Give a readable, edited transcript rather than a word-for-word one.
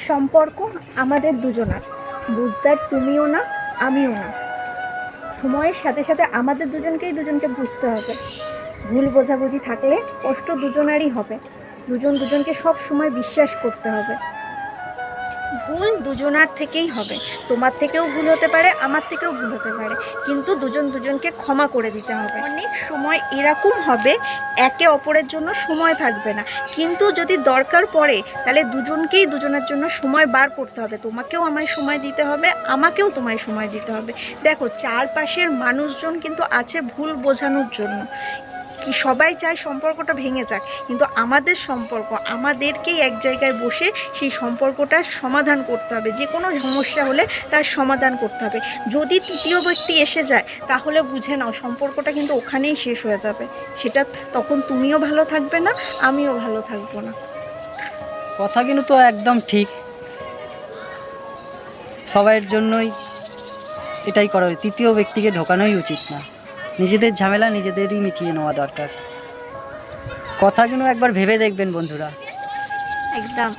সম্পর্ক আমাদের দুজনার, বুঝদার তুমিও না আমিও না। সময়ের সাথে সাথে আমাদের দুজনকে বুঝতে হবে। ভুল বোঝাবুঝি থাকলে কষ্ট দুজনারই হবে। দুজন দুজনকে সব সময় বিশ্বাস করতে হবে। ভুল দুজনার থেকেই হবে, তোমার থেকেও ভুল হতে পারে, আমার থেকেও ভুল হতে পারে, কিন্তু দুজন দুজনকে ক্ষমা করে দিতে হবে। অনেক সময় এরকম হবে একে অপরের জন্য সময় থাকবে না, কিন্তু যদি দরকার পড়ে তাহলে দুজনকেই দুজনের জন্য সময় বার করতে হবে। তোমাকেও আমায় সময় দিতে হবে, আমাকেও তোমায় সময় দিতে হবে। দেখো, চারপাশের মানুষজন কিন্তু আছে ভুল বোঝানোর জন্য। কি সবাই চায় সম্পর্কটা ভেঙে যাক, কিন্তু আমাদের সম্পর্ক আমাদেরকেই এক জায়গায় বসে সেই সম্পর্কটা সমাধান করতে হবে। যে কোনো সমস্যা হলে তার সমাধান করতে হবে। যদি তৃতীয় ব্যক্তি এসে যায় তাহলে বুঝে নাও সম্পর্কটা কিন্তু ওখানেই শেষ হয়ে যাবে। সেটা তখন তুমিও ভালো থাকবে না, আমিও ভালো থাকবো না। কথা কিন্তু তো একদম ঠিক। সবাইয়ের জন্যই এটাই করা উচিত, তৃতীয় ব্যক্তিকে ঢোকানোই উচিত না। নিজেদের ঝামেলা নিজেদেরই মিটিয়ে নেওয়া দরকার। কথা কিন্তু একবার ভেবে দেখবেন বন্ধুরা। একদম।